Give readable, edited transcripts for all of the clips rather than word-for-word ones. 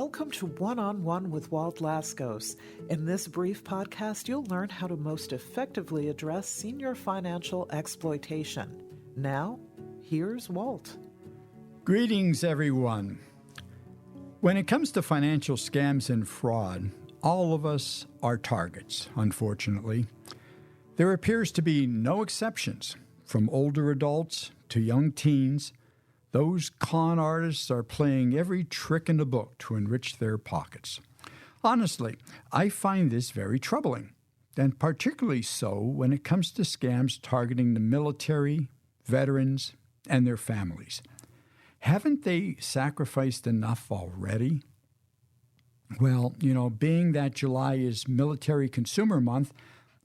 Welcome to One-on-One with Walt Lascos. In this brief podcast, you'll learn how to most effectively address senior financial exploitation. Now, here's Walt. Greetings, everyone. When it comes to financial scams and fraud, all of us are targets, unfortunately. There appears to be no exceptions. From older adults to young teens, those con artists are playing every trick in the book to enrich their pockets. Honestly, I find this very troubling, and particularly so when it comes to scams targeting the military, veterans, and their families. Haven't they sacrificed enough already? Well, being that July is Military Consumer Month,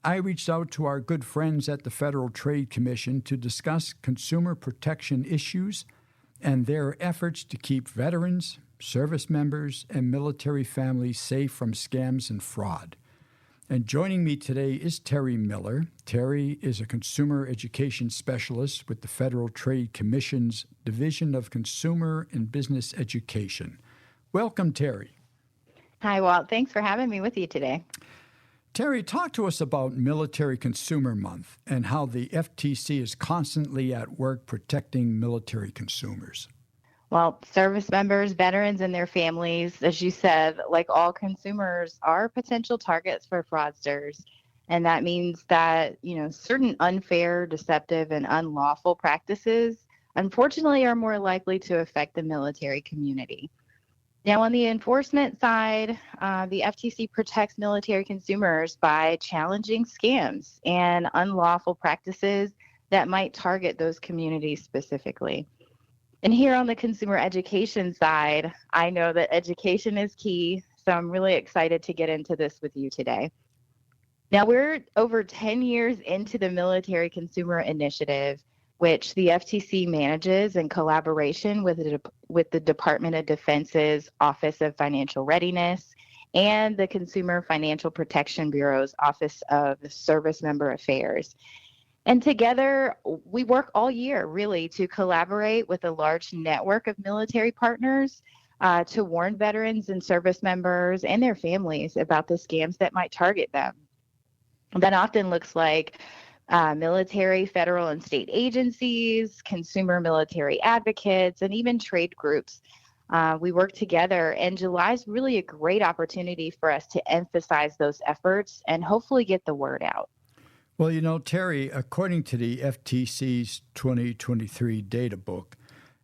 I reached out to our good friends at the Federal Trade Commission to discuss consumer protection issues and their efforts to keep veterans, service members, and military families safe from scams and fraud. And joining me today is Terri Miller. Terri is a consumer education specialist with the Federal Trade Commission's Division of Consumer and Business Education. Welcome, Terri. Hi, Walt. Thanks for having me with you today. Terri, talk to us about Military Consumer Month and how the FTC is constantly at work protecting military consumers. Well, service members, veterans, and their families, as you said, like all consumers, are potential targets for fraudsters. And that means that, certain unfair, deceptive, and unlawful practices, unfortunately, are more likely to affect the military community. Now, on the enforcement side, the FTC protects military consumers by challenging scams and unlawful practices that might target those communities specifically. And here on the consumer education side, I know that education is key, so I'm really excited to get into this with you today. Now, we're over 10 years into the Military Consumer Initiative, which the FTC manages in collaboration with the Department of Defense's Office of Financial Readiness and the Consumer Financial Protection Bureau's Office of Service Member Affairs. And together, we work all year, really, to collaborate with a large network of military partners to warn veterans and service members and their families about the scams that might target them. That often looks like military, federal, and state agencies, consumer military advocates, and even trade groups. We work together, and July is really a great opportunity for us to emphasize those efforts and hopefully get the word out. Well, Terri, according to the FTC's 2023 data book,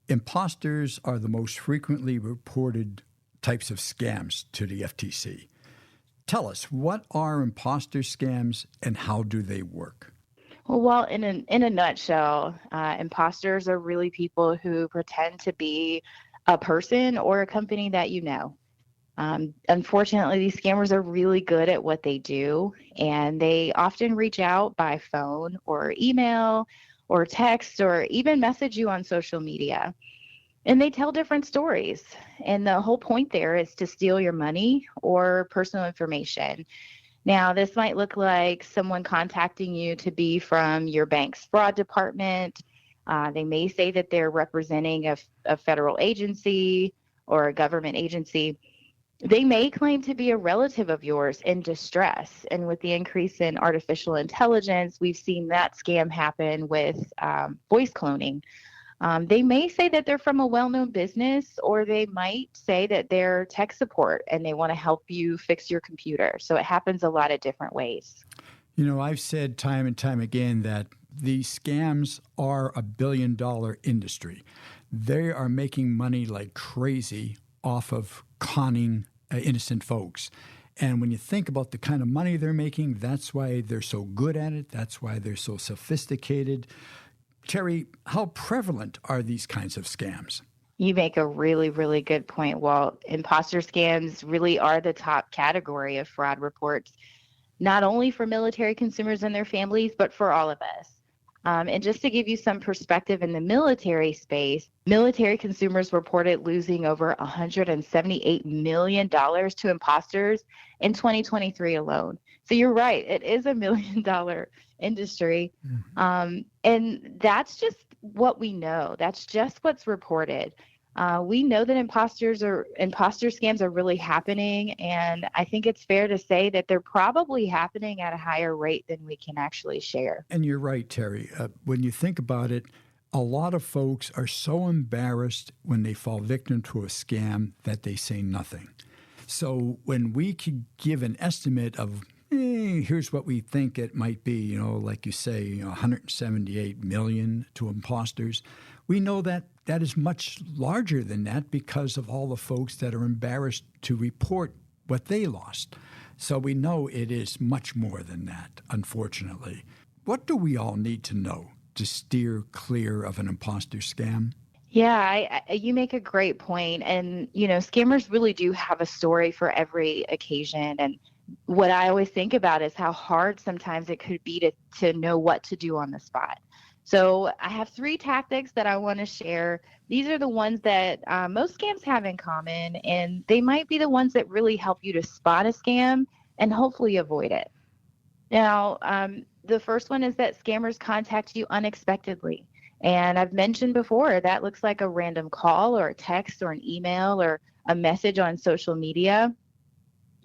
imposters are the most frequently reported types of scams to the FTC. Tell us, what are imposter scams and how do they work? Well, in a nutshell, imposters are really people who pretend to be a person or a company that you know. Unfortunately, these scammers are really good at what they do, and they often reach out by phone or email or text or even message you on social media. And they tell different stories. And the whole point there is to steal your money or personal information. Now, this might look like someone contacting you to be from your bank's fraud department. They may say that they're representing a federal agency or a government agency. They may claim to be a relative of yours in distress. And with the increase in artificial intelligence, we've seen that scam happen with voice cloning. They may say that they're from a well-known business, or they might say that they're tech support and they want to help you fix your computer. So it happens a lot of different ways. I've said time and time again that these scams are a billion-dollar industry. They are making money like crazy off of conning innocent folks. And when you think about the kind of money they're making, that's why they're so good at it. That's why they're so sophisticated. Terri, how prevalent are these kinds of scams? You make a really, really good point, Walt. Imposter scams really are the top category of fraud reports, not only for military consumers and their families, but for all of us. And just to give you some perspective in the military space, military consumers reported losing over $178 million to imposters in 2023 alone. So you're right, it is a $1 million industry. Mm-hmm. And that's just what we know. That's just what's reported. We know that imposter scams are really happening, and I think it's fair to say that they're probably happening at a higher rate than we can actually share. And you're right, Terri. When you think about it, a lot of folks are so embarrassed when they fall victim to a scam that they say nothing. So when we could give an estimate of, here's what we think it might be, like you say, 178 million to imposters, we know that that is much larger than that because of all the folks that are embarrassed to report what they lost. So we know it is much more than that, unfortunately. What do we all need to know to steer clear of an imposter scam? Yeah, you make a great point. And, scammers really do have a story for every occasion. And what I always think about is how hard sometimes it could be to know what to do on the spot. So I have 3 tactics that I want to share. These are the ones that most scams have in common, and they might be the ones that really help you to spot a scam and hopefully avoid it. Now, the first one is that scammers contact you unexpectedly. And I've mentioned before, that looks like a random call or a text or an email or a message on social media.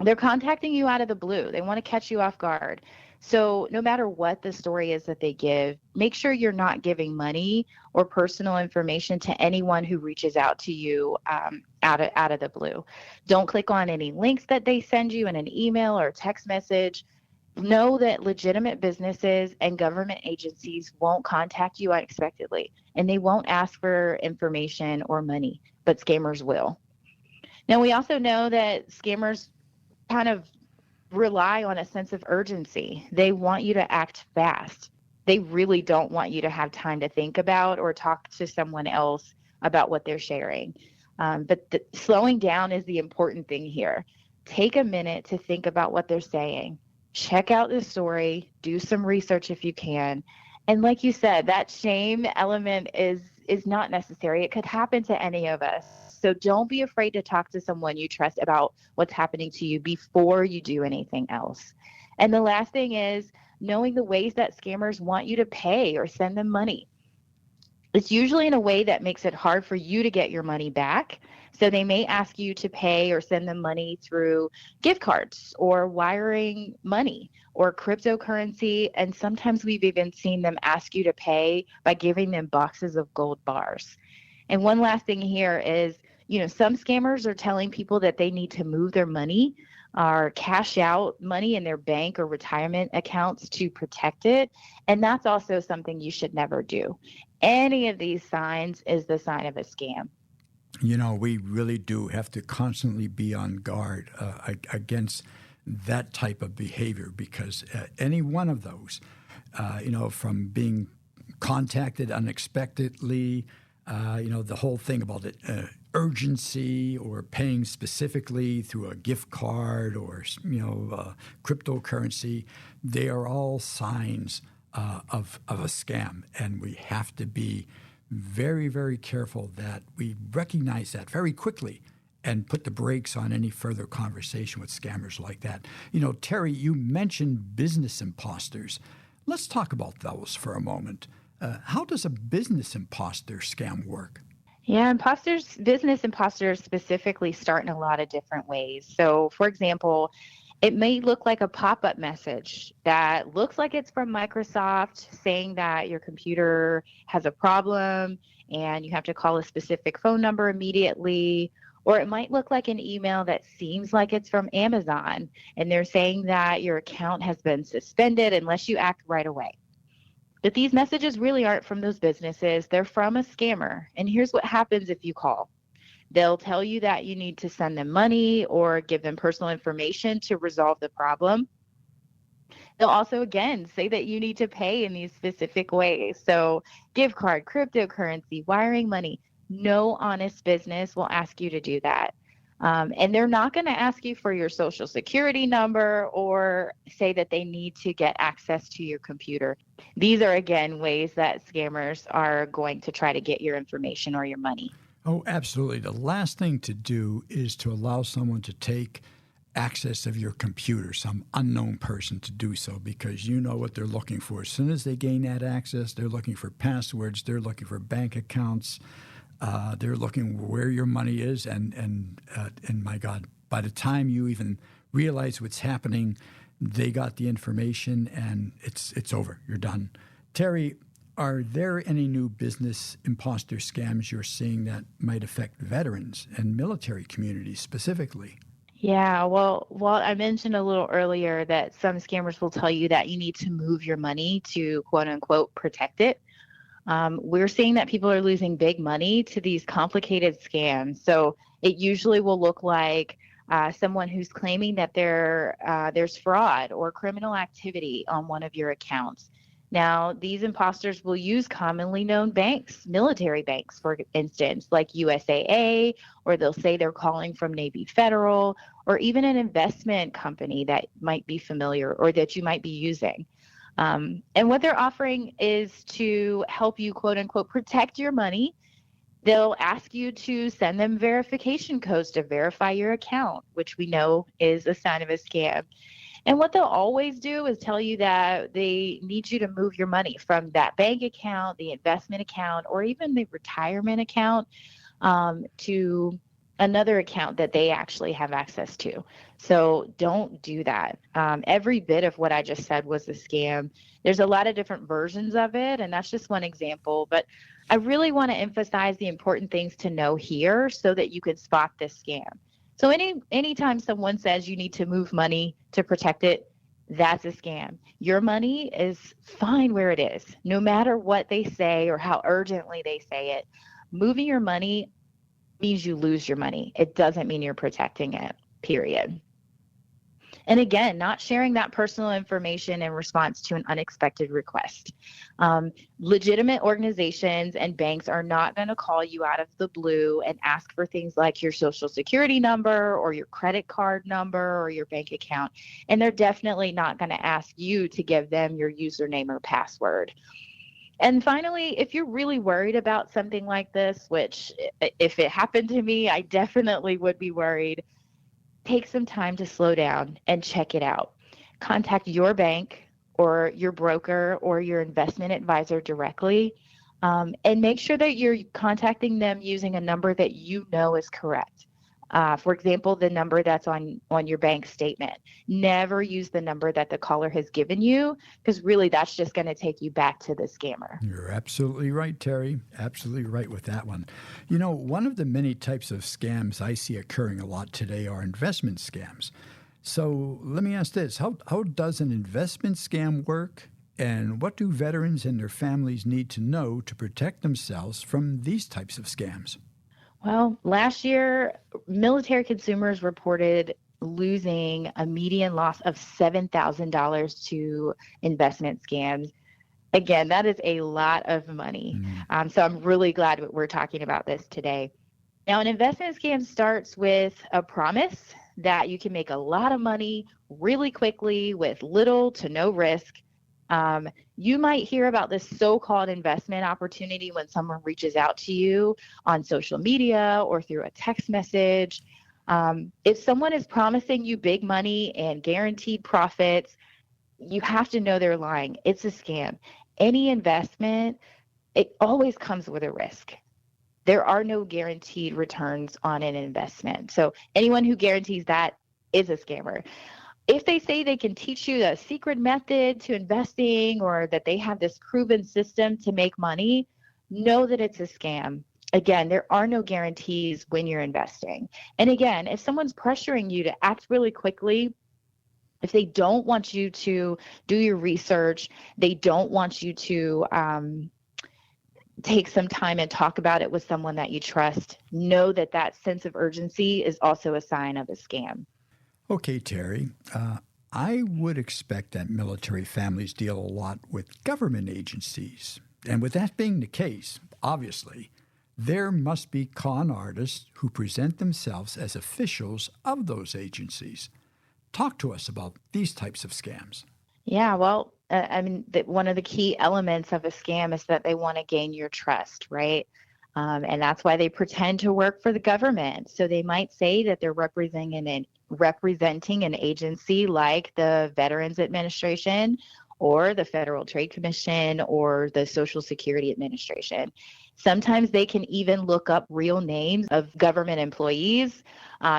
They're contacting you out of the blue. They want to catch you off guard. So no matter what the story is that they give, make sure you're not giving money or personal information to anyone who reaches out to you out of the blue. Don't click on any links that they send you in an email or text message. Know that legitimate businesses and government agencies won't contact you unexpectedly, and they won't ask for information or money, but scammers will. Now, we also know that scammers kind of rely on a sense of urgency. They want you to act fast. They really don't want you to have time to think about or talk to someone else about what they're sharing. But slowing down is the important thing here. Take a minute to think about what they're saying. Check out the story, do some research if you can. And like you said, that shame element is not necessary. It could happen to any of us. So don't be afraid to talk to someone you trust about what's happening to you before you do anything else. And the last thing is knowing the ways that scammers want you to pay or send them money. It's usually in a way that makes it hard for you to get your money back. So they may ask you to pay or send them money through gift cards or wiring money or cryptocurrency. And sometimes we've even seen them ask you to pay by giving them boxes of gold bars. And one last thing here is, some scammers are telling people that they need to move their money or cash out money in their bank or retirement accounts to protect it. And that's also something you should never do. Any of these signs is the sign of a scam. We really do have to constantly be on guard against that type of behavior because any one of those, from being contacted unexpectedly, the whole thing about it, urgency or paying specifically through a gift card or, cryptocurrency, they are all signs of a scam. And we have to be very, very careful that we recognize that very quickly and put the brakes on any further conversation with scammers like that. Terri, you mentioned business imposters. Let's talk about those for a moment. How does a business imposter scam work? Yeah, business imposters specifically start in a lot of different ways. So, for example, it may look like a pop-up message that looks like it's from Microsoft saying that your computer has a problem and you have to call a specific phone number immediately. Or it might look like an email that seems like it's from Amazon and they're saying that your account has been suspended unless you act right away. But these messages really aren't from those businesses. They're from a scammer. And here's what happens if you call. They'll tell you that you need to send them money or give them personal information to resolve the problem. They'll also, again, say that you need to pay in these specific ways. So gift card, cryptocurrency, wiring money. No honest business will ask you to do that. And they're not going to ask you for your social security number or say that they need to get access to your computer. These are, again, ways that scammers are going to try to get your information or your money. Oh, absolutely. The last thing to do is to allow someone to take access of your computer, some unknown person to do so, because you know what they're looking for. As soon as they gain that access, they're looking for passwords, they're looking for bank accounts. They're looking where your money is, and my God, by the time you even realize what's happening, they got the information, and it's over. You're done. Terri, are there any new business imposter scams you're seeing that might affect veterans and military communities specifically? Yeah, well, I mentioned a little earlier that some scammers will tell you that you need to move your money to quote unquote protect it. We're seeing that people are losing big money to these complicated scams. So it usually will look like someone who's claiming that there's fraud or criminal activity on one of your accounts. Now, these imposters will use commonly known banks, military banks, for instance, like USAA, or they'll say they're calling from Navy Federal, or even an investment company that might be familiar or that you might be using. And what they're offering is to help you, quote unquote, protect your money. They'll ask you to send them verification codes to verify your account, which we know is a sign of a scam. And what they'll always do is tell you that they need you to move your money from that bank account, the investment account, or even the retirement account to another account that they actually have access to. So don't do that. Every bit of what I just said was a scam. There's a lot of different versions of it, and that's just one example. But I really want to emphasize the important things to know here so that you can spot this scam. So anytime someone says you need to move money to protect it, that's a scam. Your money is fine where it is, no matter what they say or how urgently they say it. Moving your money means you lose your money. It doesn't mean you're protecting it, period. And again, not sharing that personal information in response to an unexpected request. Legitimate organizations and banks are not going to call you out of the blue and ask for things like your social security number or your credit card number or your bank account. And they're definitely not going to ask you to give them your username or password. And finally, if you're really worried about something like this, which if it happened to me, I definitely would be worried, take some time to slow down and check it out. Contact your bank or your broker or your investment advisor directly, and make sure that you're contacting them using a number that you know is correct. For example, the number that's on your bank statement. Never use the number that the caller has given you, because really that's just going to take you back to the scammer. You're absolutely right, Terri. Absolutely right with that one. You know, one of the many types of scams I see occurring a lot today are investment scams. So let me ask this. How does an investment scam work? And what do veterans and their families need to know to protect themselves from these types of scams? Well, last year, military consumers reported losing a median loss of $7,000 to investment scams. Again, that is a lot of money. So I'm really glad that we're talking about this today. Now, an investment scam starts with a promise that you can make a lot of money really quickly with little to no risk. You might hear about this so-called investment opportunity when someone reaches out to you on social media or through a text message. If someone is promising you big money and guaranteed profits, you have to know they're lying. It's a scam. Any investment, it always comes with a risk. There are no guaranteed returns on an investment. So anyone who guarantees that is a scammer. If they say they can teach you a secret method to investing or that they have this proven system to make money, know that it's a scam. Again, there are no guarantees when you're investing. And again, if someone's pressuring you to act really quickly, if they don't want you to do your research, they don't want you to take some time and talk about it with someone that you trust, know that that sense of urgency is also a sign of a scam. Okay, Terri. I would expect that military families deal a lot with government agencies. And with that being the case, obviously, there must be con artists who present themselves as officials of those agencies. Talk to us about these types of scams. Yeah, well, one of the key elements of a scam is that they want to gain your trust, right? And that's why they pretend to work for the government. So they might say that they're representing an agency like the Veterans Administration or the Federal Trade Commission or the Social Security Administration. Sometimes they can even look up real names of government employees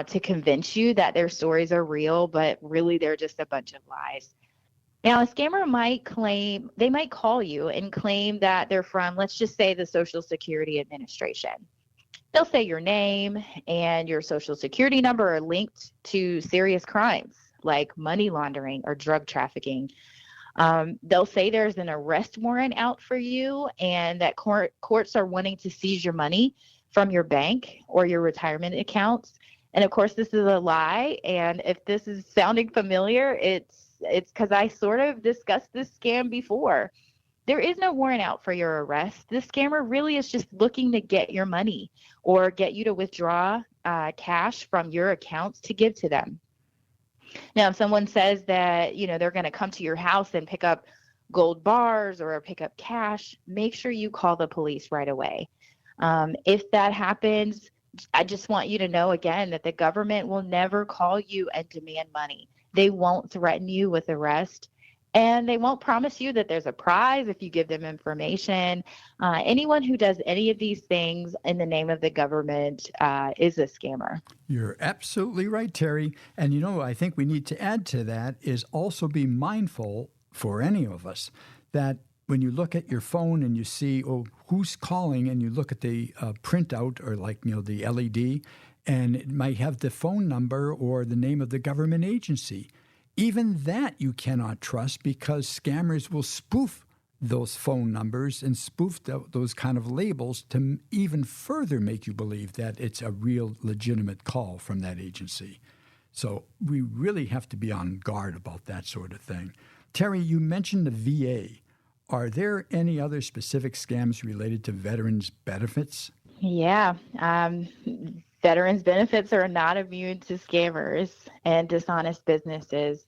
to convince you that their stories are real, but really they're just a bunch of lies. Now, a scammer might call you and claim that they're from, let's just say, the Social Security Administration. They'll say your name and your Social Security number are linked to serious crimes like money laundering or drug trafficking. They'll say there's an arrest warrant out for you and that courts are wanting to seize your money from your bank or your retirement accounts. And of course, this is a lie. And if this is sounding familiar, it's because I sort of discussed this scam before. There is no warrant out for your arrest. The scammer really is just looking to get your money or get you to withdraw cash from your accounts to give to them. Now, if someone says that, they're going to come to your house and pick up gold bars or pick up cash, make sure you call the police right away. If that happens, I just want you to know again that the government will never call you and demand money. They won't threaten you with arrest, and they won't promise you that there's a prize if you give them information. Anyone who does any of these things in the name of the government is a scammer. You're absolutely right, Terri. And, I think we need to add to that is also be mindful for any of us that when you look at your phone and you see, who's calling, and you look at the printout or the LED, and it might have the phone number or the name of the government agency. Even that you cannot trust because scammers will spoof those phone numbers and spoof those kind of labels to even further make you believe that it's a real legitimate call from that agency. So we really have to be on guard about that sort of thing. Terri, you mentioned the VA. Are there any other specific scams related to veterans' benefits? Yeah. Veterans benefits are not immune to scammers and dishonest businesses.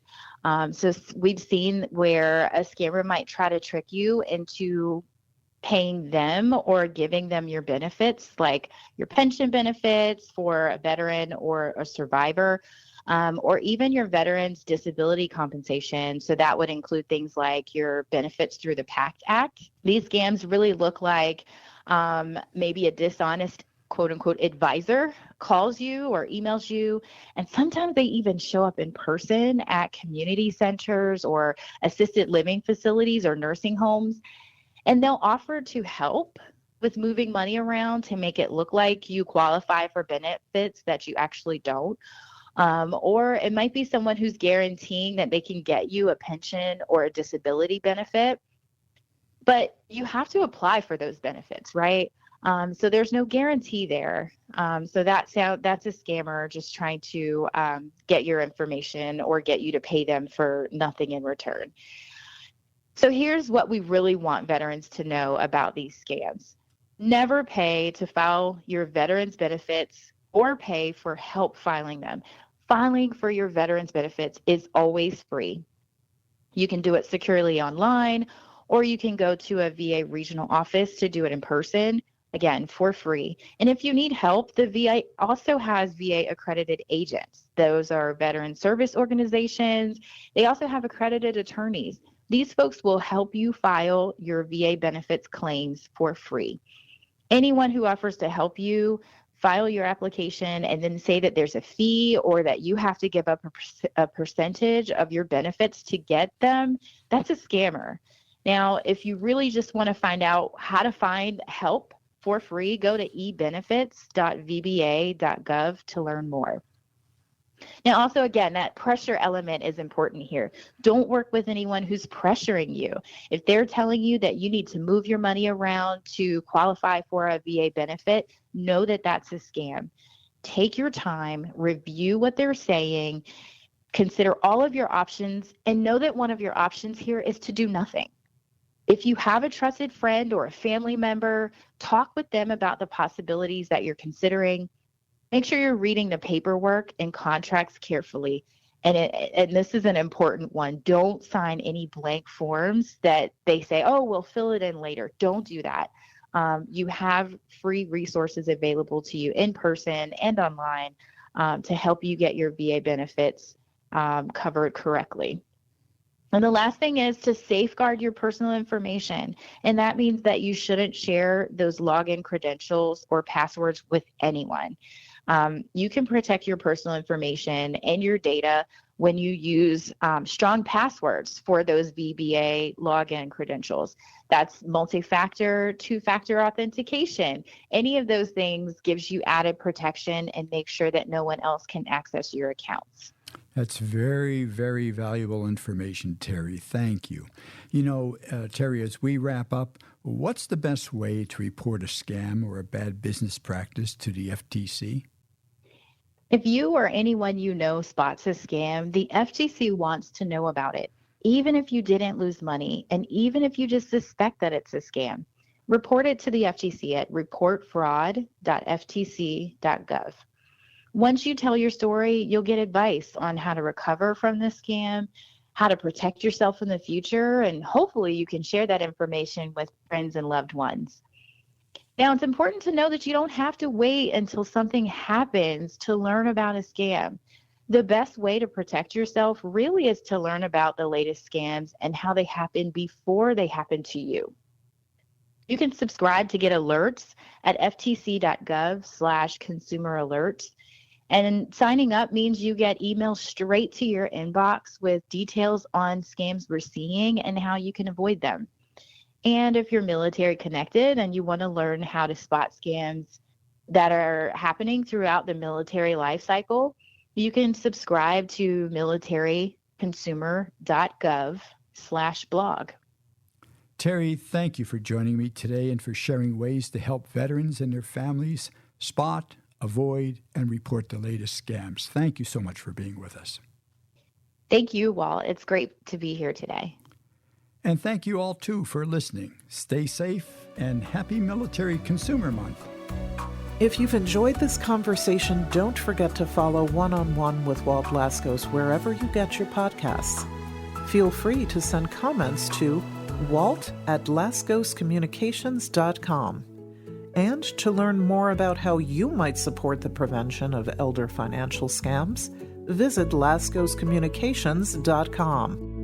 So we've seen where a scammer might try to trick you into paying them or giving them your benefits, like your pension benefits for a veteran or a survivor, or even your veterans' disability compensation. So that would include things like your benefits through the PACT Act. These scams really look like maybe a dishonest quote-unquote advisor calls you or emails you, and sometimes they even show up in person at community centers or assisted living facilities or nursing homes, and they'll offer to help with moving money around to make it look like you qualify for benefits that you actually don't. Or it might be someone who's guaranteeing that they can get you a pension or a disability benefit, but you have to apply for those benefits, right? So there's no guarantee there. So that's a scammer just trying to get your information or get you to pay them for nothing in return. So here's what we really want veterans to know about these scams. Never pay to file your veterans benefits or pay for help filing them. Filing for your veterans benefits is always free. You can do it securely online, or you can go to a VA regional office to do it in person. Again, for free. And if you need help, the VA also has VA accredited agents. Those are veteran service organizations. They also have accredited attorneys. These folks will help you file your VA benefits claims for free. Anyone who offers to help you file your application and then say that there's a fee or that you have to give up a percentage of your benefits to get them, that's a scammer. Now, if you really just want to find out how to find help for free, go to ebenefits.vba.gov to learn more. Now, also, again, that pressure element is important here. Don't work with anyone who's pressuring you. If they're telling you that you need to move your money around to qualify for a VA benefit, know that that's a scam. Take your time, review what they're saying, consider all of your options, and know that one of your options here is to do nothing. If you have a trusted friend or a family member, talk with them about the possibilities that you're considering. Make sure you're reading the paperwork and contracts carefully. And this is an important one. Don't sign any blank forms that they say, oh, we'll fill it in later. Don't do that. You have free resources available to you in person and online to help you get your VA benefits covered correctly. And the last thing is to safeguard your personal information. And that means that you shouldn't share those login credentials or passwords with anyone. You can protect your personal information and your data when you use strong passwords for those VBA login credentials. That's multi-factor, two-factor authentication. Any of those things gives you added protection and make sure that no one else can access your accounts. That's very, very valuable information, Terri. Thank you. You know, Terri, as we wrap up, what's the best way to report a scam or a bad business practice to the FTC? If you or anyone you know spots a scam, the FTC wants to know about it, even if you didn't lose money and even if you just suspect that it's a scam. Report it to the FTC at reportfraud.ftc.gov. Once you tell your story, you'll get advice on how to recover from the scam, how to protect yourself in the future, and hopefully you can share that information with friends and loved ones. Now, it's important to know that you don't have to wait until something happens to learn about a scam. The best way to protect yourself really is to learn about the latest scams and how they happen before they happen to you. You can subscribe to get alerts at ftc.gov/consumer alerts. And signing up means you get emails straight to your inbox with details on scams we're seeing and how you can avoid them. And if you're military connected and you want to learn how to spot scams that are happening throughout the military life cycle, you can subscribe to militaryconsumer.gov/blog. Terri, thank you for joining me today and for sharing ways to help veterans and their families spot, avoid, and report the latest scams. Thank you so much for being with us. Thank you, Walt. It's great to be here today. And thank you all, too, for listening. Stay safe and happy Military Consumer Month. If you've enjoyed this conversation, don't forget to follow One-on-One with Walt Laskos wherever you get your podcasts. Feel free to send comments to walt@laskoscommunications.com. And to learn more about how you might support the prevention of elder financial scams, visit laskoscommunications.com.